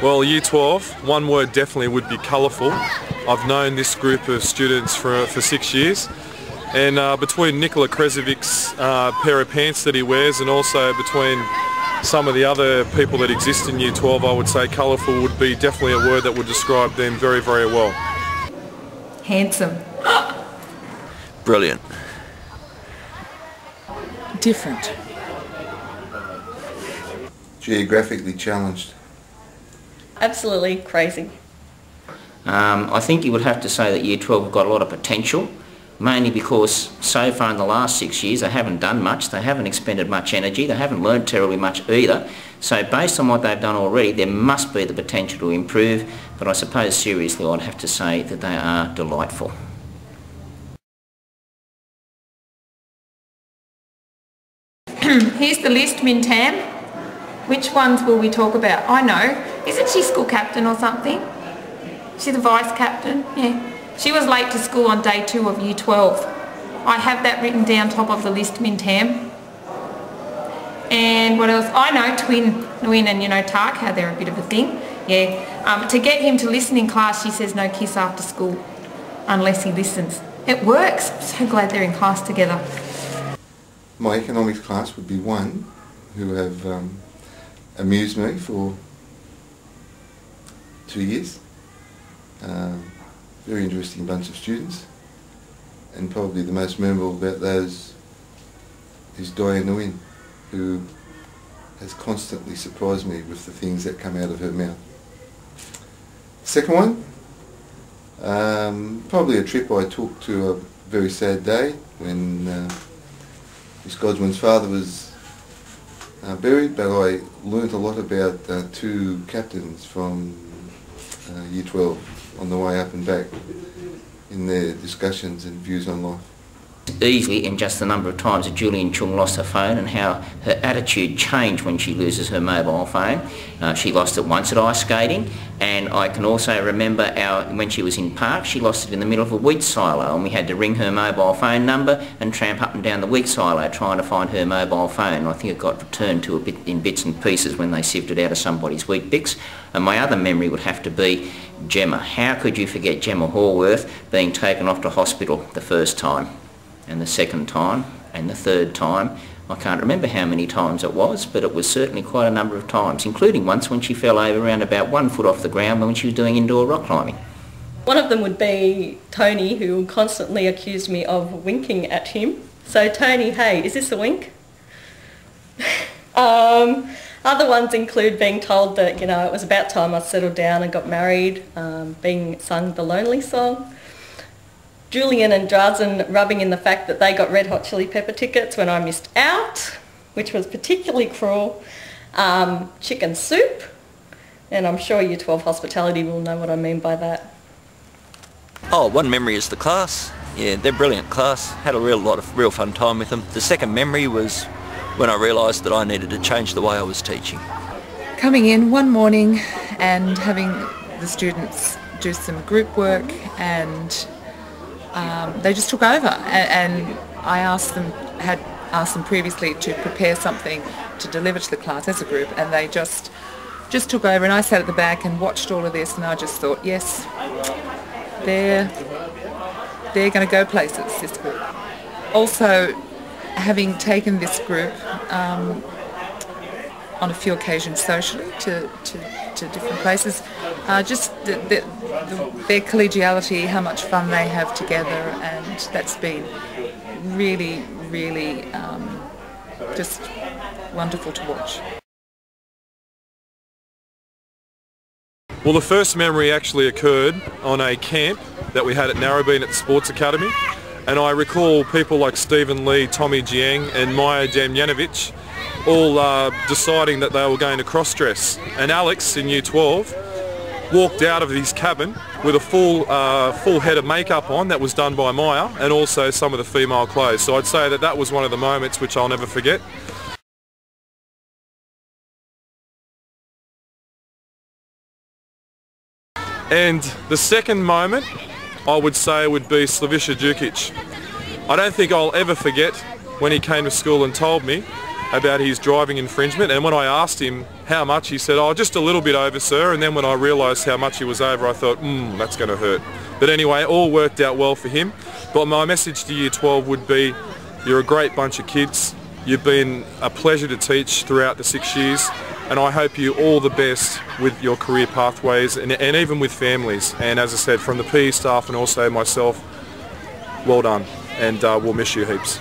Well, Year 12, one word definitely would be colourful. I've known this group of students for 6 years, and between Nikola Krezovic's pair of pants that he wears and also between some of the other people that exist in Year 12, I would say colourful would be definitely a word that would describe them very, very well. Handsome. Brilliant. Different. Geographically challenged. Absolutely crazy. I think you would have to say that Year 12 have got a lot of potential, mainly because so far in the last 6 years they haven't done much, they haven't expended much energy, they haven't learned terribly much either. So based on what they've done already, there must be the potential to improve, but I suppose seriously I'd have to say that they are delightful. Here's the list, Min Tam. Which ones will we talk about? I know. Isn't she school captain or something? She's the vice captain? Yeah. She was late to school on day 2 of Year 12. I have that written down top of the list, Min Tam. And what else? I know Twin Nguyen and Tak, how they're a bit of a thing. Yeah. To get him to listen in class, she says no kiss after school unless he listens. It works. I'm so glad they're in class together. My economics class would be one who have amused me for 2 years. Very interesting bunch of students, and probably the most memorable about those is Diane Nguyen, who has constantly surprised me with the things that come out of her mouth. Second one, probably a trip I took to a very sad day when Miss Godwin's father was buried, but I learnt a lot about 2 captains from Year 12 on the way up and back in their discussions and views on life. Easily in just the number of times that Julian Chung lost her phone and how her attitude changed when she loses her mobile phone. She lost it once at ice skating, and I can also remember when she was in park, she lost it in the middle of a wheat silo, and we had to ring her mobile phone number and tramp up and down the wheat silo trying to find her mobile phone. I think it got returned to in bits and pieces when they sifted out of somebody's wheat bix. And my other memory would have to be Gemma. How could you forget Gemma Horworth being taken off to hospital the first time, and the second time, and the third time? I can't remember how many times it was, but it was certainly quite a number of times, including once when she fell over around about 1 foot off the ground when she was doing indoor rock climbing. One of them would be Tony, who constantly accused me of winking at him. So Tony, hey, is this a wink? Other ones include being told that, it was about time I settled down and got married, being sung the Lonely song. Julian and Drazen rubbing in the fact that they got Red Hot Chili Pepper tickets when I missed out, which was particularly cruel. Chicken soup, and I'm sure Year 12 hospitality will know what I mean by that. Oh, one memory is the class. Yeah, they're brilliant class. Had a lot of real fun time with them. The second memory was when I realised that I needed to change the way I was teaching. Coming in one morning and having the students do some group work, and they just took over, and I had asked them previously to prepare something to deliver to the class as a group, and they just took over, and I sat at the back and watched all of this, and I just thought, yes, they're going to go places, this group. Also, having taken this group on a few occasions socially to different places, just their collegiality, how much fun they have together, and that's been really, really just wonderful to watch. Well, the first memory actually occurred on a camp that we had at Narrabeen at the Sports Academy, and I recall people like Stephen Lee, Tommy Jiang and Maya Damjanovic all deciding that they were going to cross-dress, and Alex in Year 12 walked out of his cabin with a full head of makeup on that was done by Maya, and also some of the female clothes. So I'd say that was one of the moments which I'll never forget. And the second moment I would say would be Slaviša Đukić. I don't think I'll ever forget when he came to school and told me about his driving infringement, and when I asked him how much, he said, oh, just a little bit over, sir. And then when I realised how much he was over, I thought, that's going to hurt. But anyway, it all worked out well for him. But my message to Year 12 would be, you're a great bunch of kids. You've been a pleasure to teach throughout the 6 years, and I hope you all the best with your career pathways and even with families. And as I said, from the PE staff and also myself, well done, and we'll miss you heaps.